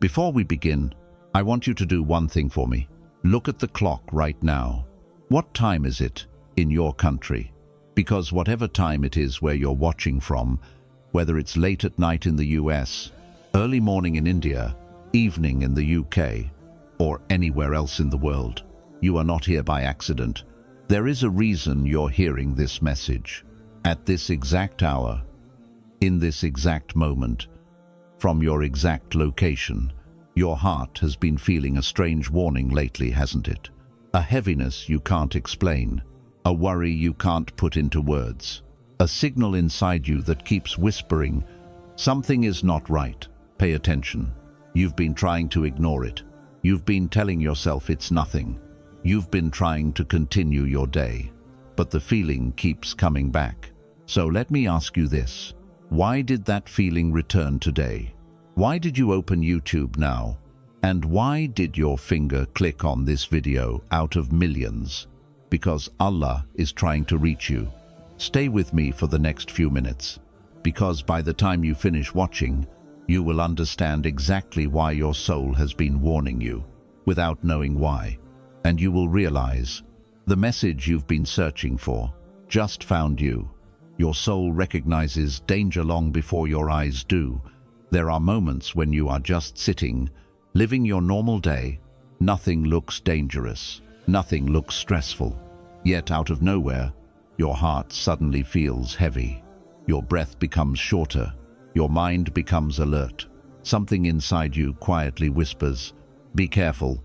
Before we begin, I want you to do one thing for me. Look at the clock right now. What time is it in your country? Because whatever time it is where you're watching from, whether it's late at night in the US, early morning in India, evening in the UK, or anywhere else in the world, you are not here by accident. There is a reason you're hearing this message. At this exact hour, in this exact moment, from your exact location, your heart has been feeling a strange warning lately, hasn't it? A heaviness you can't explain, a worry you can't put into words, a signal inside you that keeps whispering, something is not right, pay attention. You've been trying to ignore it. You've been telling yourself it's nothing. You've been trying to continue your day, but the feeling keeps coming back. So let me ask you this. Why did that feeling return today? Why did you open YouTube now? And why did your finger click on this video out of millions? Because Allah is trying to reach you. Stay with me for the next few minutes, because by the time you finish watching, you will understand exactly why your soul has been warning you, without knowing why. And you will realize the message you've been searching for just found you. Your soul recognizes danger long before your eyes do. There are moments when you are just sitting, living your normal day. Nothing looks dangerous. Nothing looks stressful. Yet out of nowhere, your heart suddenly feels heavy. Your breath becomes shorter. Your mind becomes alert. Something inside you quietly whispers, "Be careful.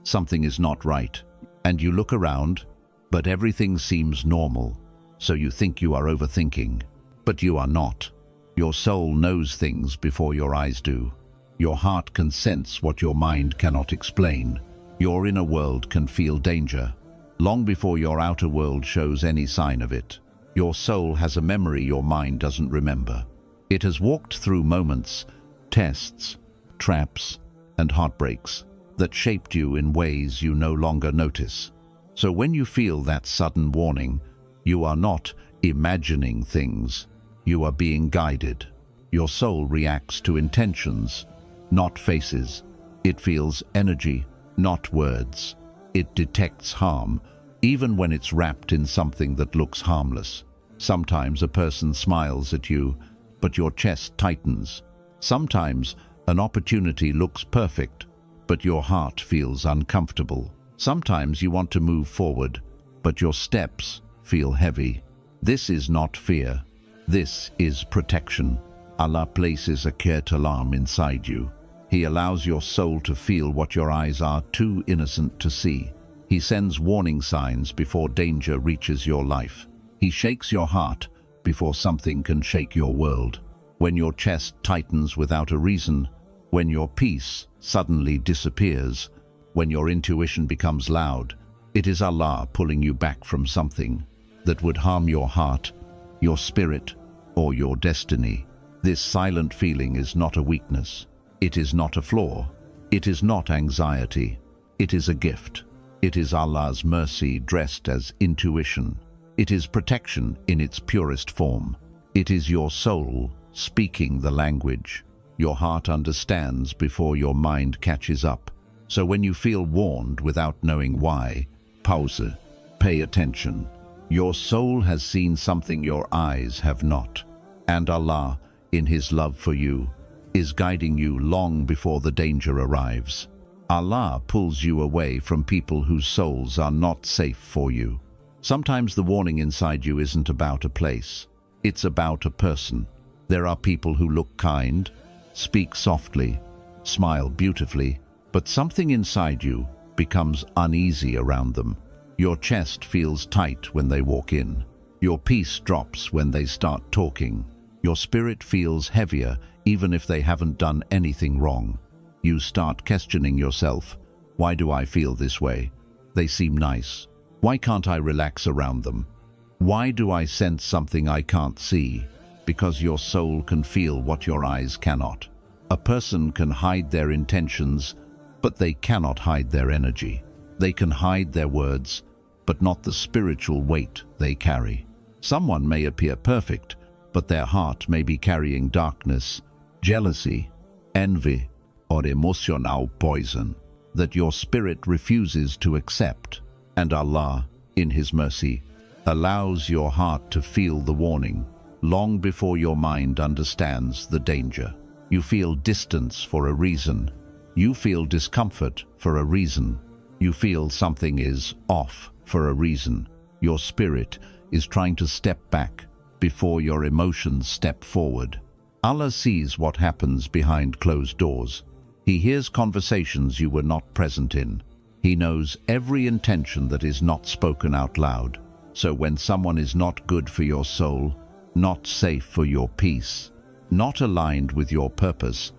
Something is not right." And you look around, but everything seems normal. So you think you are overthinking, but you are not. Your soul knows things before your eyes do. Your heart can sense what your mind cannot explain. Your inner world can feel danger, long before your outer world shows any sign of it. Your soul has a memory your mind doesn't remember. It has walked through moments, tests, traps, and heartbreaks that shaped you in ways you no longer notice. So when you feel that sudden warning, you are not imagining things. You are being guided. Your soul reacts to intentions, not faces. It feels energy, not words. It detects harm, even when it's wrapped in something that looks harmless. Sometimes a person smiles at you, but your chest tightens. Sometimes an opportunity looks perfect, but your heart feels uncomfortable. Sometimes you want to move forward, but your steps feel heavy. This is not fear. This is protection. Allah places a Qert alarm inside you. He allows your soul to feel what your eyes are too innocent to see. He sends warning signs before danger reaches your life. He shakes your heart before something can shake your world. When your chest tightens without a reason, when your peace suddenly disappears, when your intuition becomes loud, it is Allah pulling you back from something that would harm your heart, your spirit, or your destiny. This silent feeling is not a weakness. It is not a flaw. It is not anxiety. It is a gift. It is Allah's mercy dressed as intuition. It is protection in its purest form. It is your soul speaking the language. Your heart understands before your mind catches up. So when you feel warned without knowing why, pause, pay attention. Your soul has seen something your eyes have not. And Allah, in His love for you, is guiding you long before the danger arrives. Allah pulls you away from people whose souls are not safe for you. Sometimes the warning inside you isn't about a place. It's about a person. There are people who look kind, speak softly, smile beautifully, but something inside you becomes uneasy around them. Your chest feels tight when they walk in. Your peace drops when they start talking. Your spirit feels heavier even if they haven't done anything wrong. You start questioning yourself. Why do I feel this way? They seem nice. Why can't I relax around them? Why do I sense something I can't see? Because your soul can feel what your eyes cannot. A person can hide their intentions, but they cannot hide their energy. They can hide their words, but not the spiritual weight they carry. Someone may appear perfect, but their heart may be carrying darkness, jealousy, envy, or emotional poison that your spirit refuses to accept. And Allah, in His mercy, allows your heart to feel the warning long before your mind understands the danger. You feel distance for a reason. You feel discomfort for a reason. You feel something is off for a reason. Your spirit is trying to step back before your emotions step forward. Allah sees what happens behind closed doors. He hears conversations you were not present in. He knows every intention that is not spoken out loud. So when someone is not good for your soul, not safe for your peace, not aligned with your purpose,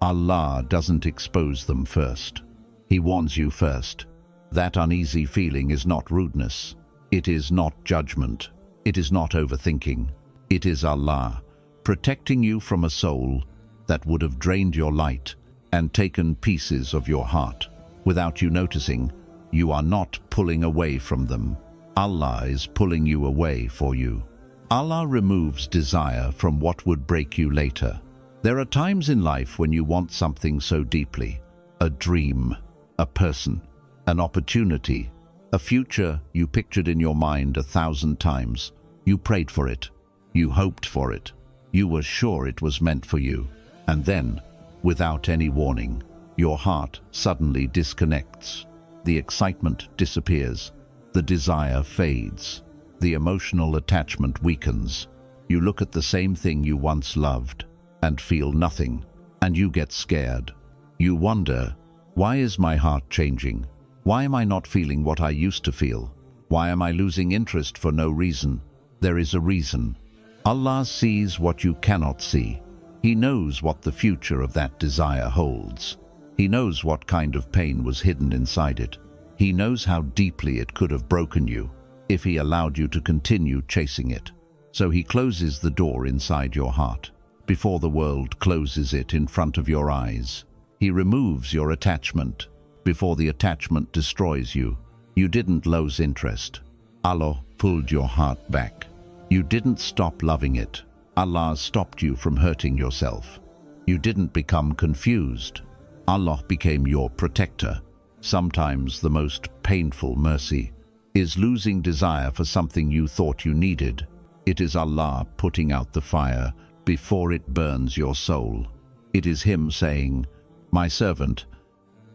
Allah doesn't expose them first. He warns you first. That uneasy feeling is not rudeness. It is not judgment. It is not overthinking. It is Allah protecting you from a soul that would have drained your light and taken pieces of your heart. Without you noticing, you are not pulling away from them. Allah is pulling you away for you. Allah removes desire from what would break you later. There are times in life when you want something so deeply, a dream, a person, an opportunity, a future you pictured in your mind 1,000 times. You prayed for it. You hoped for it. You were sure it was meant for you. And then, without any warning, your heart suddenly disconnects. The excitement disappears. The desire fades. The emotional attachment weakens. You look at the same thing you once loved and feel nothing, and you get scared. You wonder, why is my heart changing? Why am I not feeling what I used to feel? Why am I losing interest for no reason? There is a reason. Allah sees what you cannot see. He knows what the future of that desire holds. He knows what kind of pain was hidden inside it. He knows how deeply it could have broken you if He allowed you to continue chasing it. So He closes the door inside your heart before the world closes it in front of your eyes. He removes your attachment before the attachment destroys you. You didn't lose interest. Allah pulled your heart back. You didn't stop loving it. Allah stopped you from hurting yourself. You didn't become confused. Allah became your protector. Sometimes the most painful mercy is losing desire for something you thought you needed. It is Allah putting out the fire before it burns your soul. It is Him saying, "My servant,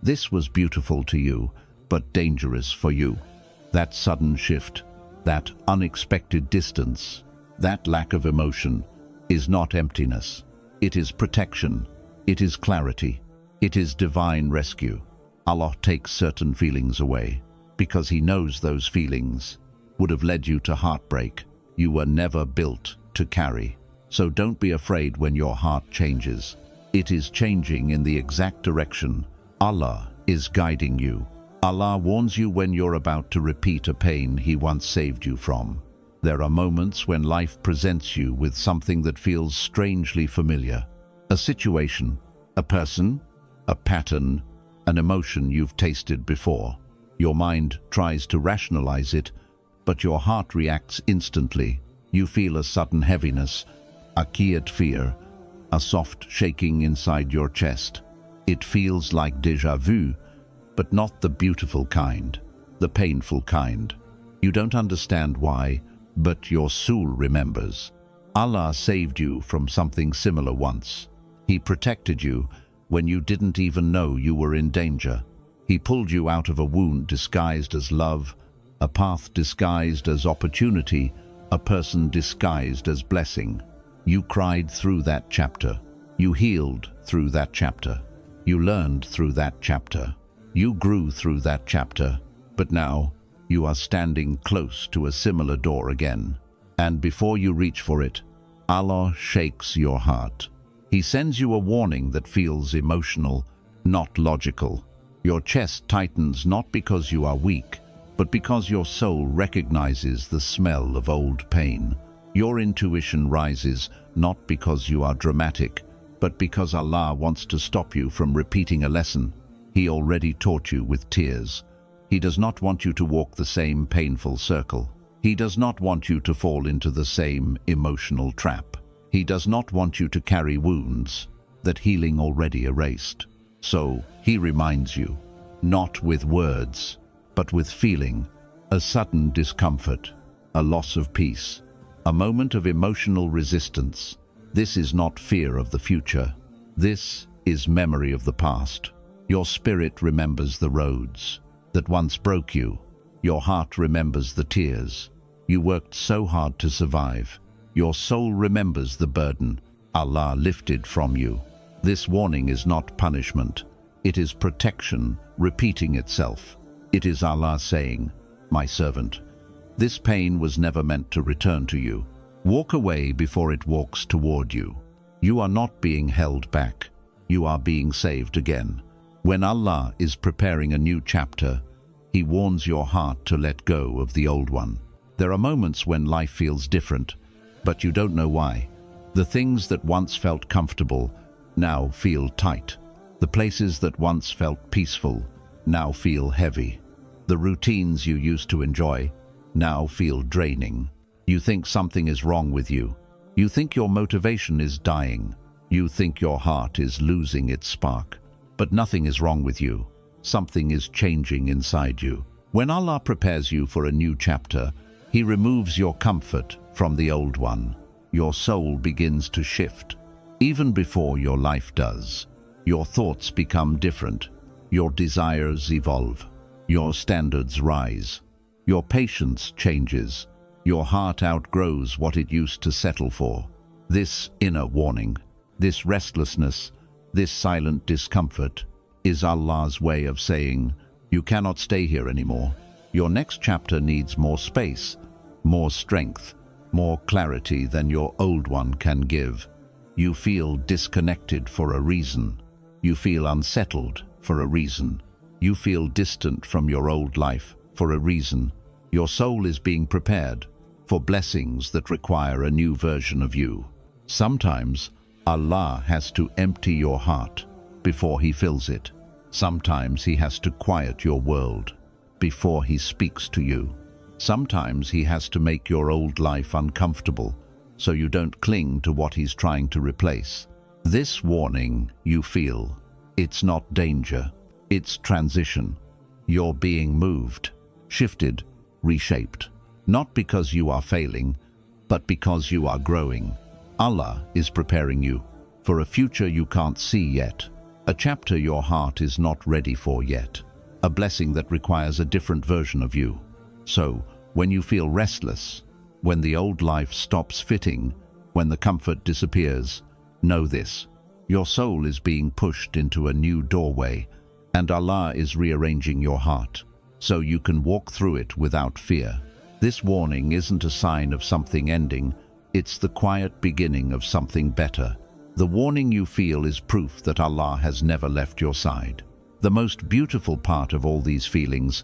this was beautiful to you, but dangerous for you." That sudden shift, that unexpected distance, that lack of emotion is not emptiness. It is protection. It is clarity. It is divine rescue. Allah takes certain feelings away because He knows those feelings would have led you to heartbreak you were never built to carry. So don't be afraid when your heart changes. It is changing in the exact direction. Allah is guiding you. Allah warns you when you're about to repeat a pain He once saved you from. There are moments when life presents you with something that feels strangely familiar. A situation, a person, a pattern, an emotion you've tasted before. Your mind tries to rationalize it, but your heart reacts instantly. You feel a sudden heaviness, a quiet fear, a soft shaking inside your chest. It feels like déjà vu, but not the beautiful kind, the painful kind. You don't understand why, but your soul remembers. Allah saved you from something similar once. He protected you when you didn't even know you were in danger. He pulled you out of a wound disguised as love, a path disguised as opportunity, a person disguised as blessing. You cried through that chapter. You healed through that chapter. You learned through that chapter. You grew through that chapter. But now, you are standing close to a similar door again. And before you reach for it, Allah shakes your heart. He sends you a warning that feels emotional, not logical. Your chest tightens not because you are weak, but because your soul recognizes the smell of old pain. Your intuition rises not because you are dramatic, but because Allah wants to stop you from repeating a lesson He already taught you with tears. He does not want you to walk the same painful circle. He does not want you to fall into the same emotional trap. He does not want you to carry wounds that healing already erased. So he reminds you, not with words, but with feeling, a sudden discomfort, a loss of peace, a moment of emotional resistance. This is not fear of the future. This is memory of the past. Your spirit remembers the roads that once broke you. Your heart remembers the tears you worked so hard to survive. Your soul remembers the burden Allah lifted from you. This warning is not punishment. It is protection repeating itself. It is Allah saying, "My servant, this pain was never meant to return to you. Walk away before it walks toward you." You are not being held back. You are being saved again. When Allah is preparing a new chapter, He warns your heart to let go of the old one. There are moments when life feels different, but you don't know why. The things that once felt comfortable now feel tight. The places that once felt peaceful now feel heavy. The routines you used to enjoy now feel draining. You think something is wrong with you. You think your motivation is dying. You think your heart is losing its spark. But nothing is wrong with you. Something is changing inside you. When Allah prepares you for a new chapter, He removes your comfort from the old one. Your soul begins to shift. Even before your life does, your thoughts become different. Your desires evolve. Your standards rise. Your patience changes. Your heart outgrows what it used to settle for. This inner warning, this restlessness, this silent discomfort is Allah's way of saying, you cannot stay here anymore. Your next chapter needs more space, more strength, more clarity than your old one can give. You feel disconnected for a reason. You feel unsettled for a reason. You feel distant from your old life for a reason. Your soul is being prepared for blessings that require a new version of you. Sometimes Allah has to empty your heart before He fills it. Sometimes He has to quiet your world before He speaks to you. Sometimes He has to make your old life uncomfortable so you don't cling to what He's trying to replace. This warning you feel, it's not danger, it's transition. You're being moved, shifted, reshaped. Not because you are failing, but because you are growing. Allah is preparing you for a future you can't see yet, a chapter your heart is not ready for yet, a blessing that requires a different version of you. So, when you feel restless, when the old life stops fitting, when the comfort disappears, know this: your soul is being pushed into a new doorway, and Allah is rearranging your heart so you can walk through it without fear. This warning isn't a sign of something ending, it's the quiet beginning of something better. The warning you feel is proof that Allah has never left your side. The most beautiful part of all these feelings,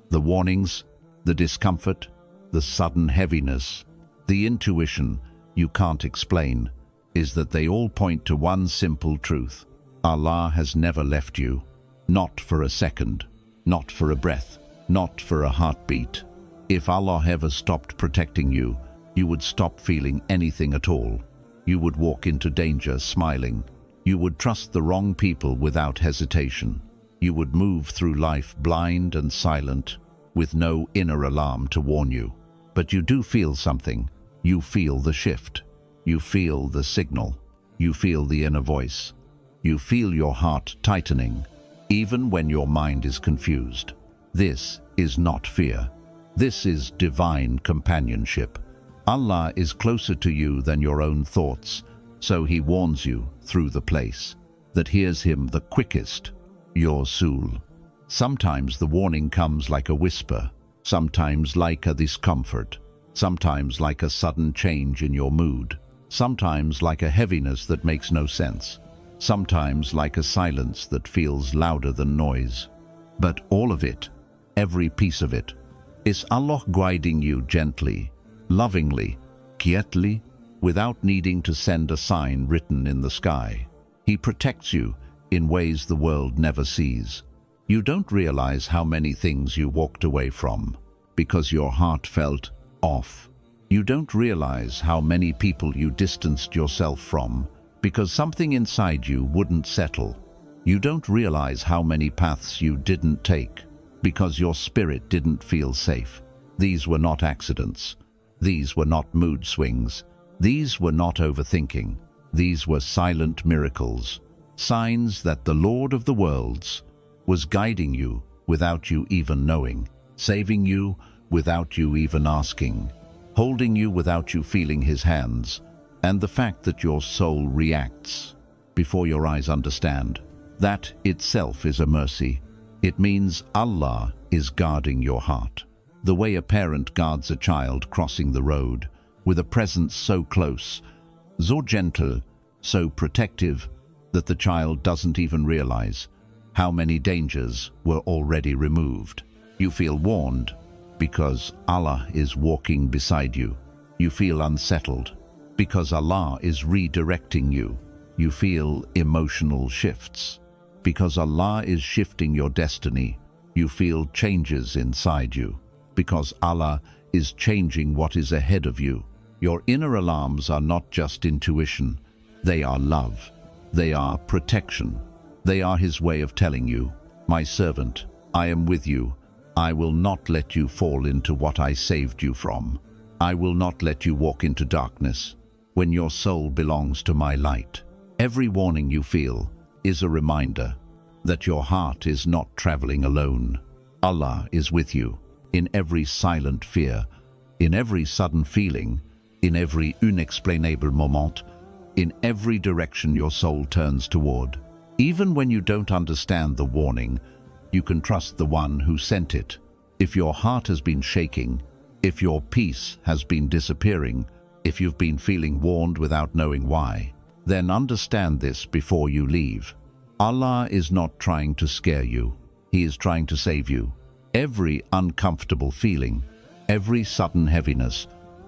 the warnings, the discomfort, the sudden heaviness, the intuition you can't explain, is that they all point to one simple truth. Allah has never left you. Not for a second, not for a breath, not for a heartbeat. If Allah ever stopped protecting you, you would stop feeling anything at all. You would walk into danger smiling. You would trust the wrong people without hesitation. You would move through life blind and silent, with no inner alarm to warn you. But you do feel something. You feel the shift. You feel the signal. You feel the inner voice. You feel your heart tightening, even when your mind is confused. This is not fear. This is divine companionship. Allah is closer to you than your own thoughts, so He warns you through the place that hears Him the quickest, your soul. Sometimes the warning comes like a whisper, sometimes like a discomfort, sometimes like a sudden change in your mood, sometimes like a heaviness that makes no sense, sometimes like a silence that feels louder than noise. But all of it, every piece of it, is Allah guiding you gently, lovingly, quietly, without needing to send a sign written in the sky. He protects you in ways the world never sees. You don't realize how many things you walked away from because your heart felt off. You don't realize how many people you distanced yourself from because something inside you wouldn't settle. You don't realize how many paths you didn't take because your spirit didn't feel safe. These were not accidents. These were not mood swings. These were not overthinking. These were silent miracles, signs that the Lord of the worlds was guiding you without you even knowing, saving you without you even asking, holding you without you feeling his hands, and the fact that your soul reacts before your eyes understand. That itself is a mercy. It means Allah is guarding your heart. The way a parent guards a child crossing the road, with a presence so close, so gentle, so protective, that the child doesn't even realize how many dangers were already removed. You feel warned because Allah is walking beside you. You feel unsettled because Allah is redirecting you. You feel emotional shifts because Allah is shifting your destiny. You feel changes inside you because Allah is changing what is ahead of you. Your inner alarms are not just intuition. They are love. They are protection. They are his way of telling you, my servant, I am with you. I will not let you fall into what I saved you from. I will not let you walk into darkness when your soul belongs to my light. Every warning you feel is a reminder that your heart is not traveling alone. Allah is with you in every silent fear, in every sudden feeling, in every unexplainable moment, in every direction your soul turns toward. Even when you don't understand the warning, you can trust the one who sent it. If your heart has been shaking, if your peace has been disappearing, if you've been feeling warned without knowing why, then understand this before you leave. Allah is not trying to scare you. He is trying to save you. Every uncomfortable feeling, every sudden heaviness,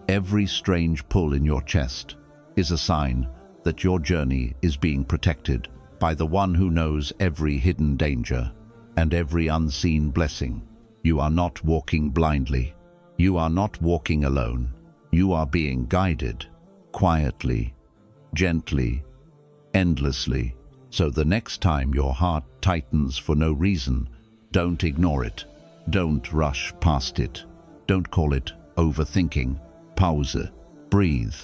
every strange pull in your chest is a sign that your journey is being protected by the one who knows every hidden danger and every unseen blessing. You are not walking blindly. You are not walking alone. You are being guided quietly, gently, endlessly. So the next time your heart tightens for no reason, don't ignore it. Don't rush past it. Don't call it overthinking. Pause. Breathe.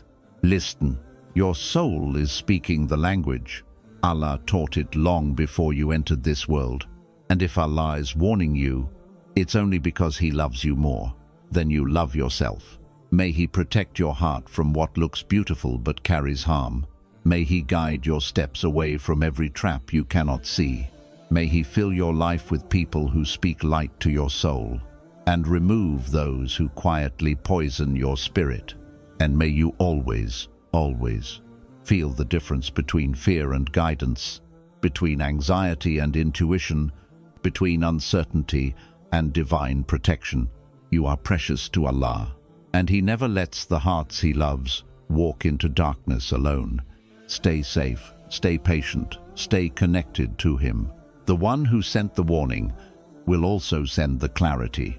Listen. Your soul is speaking the language. Allah taught it long before you entered this world. And if Allah is warning you, it's only because He loves you more than you love yourself. May He protect your heart from what looks beautiful but carries harm. May He guide your steps away from every trap you cannot see. May He fill your life with people who speak light to your soul and remove those who quietly poison your spirit. And may you always, always feel the difference between fear and guidance, between anxiety and intuition, between uncertainty and divine protection. You are precious to Allah, and He never lets the hearts He loves walk into darkness alone. Stay safe, stay patient, stay connected to Him. The one who sent the warning will also send the clarity.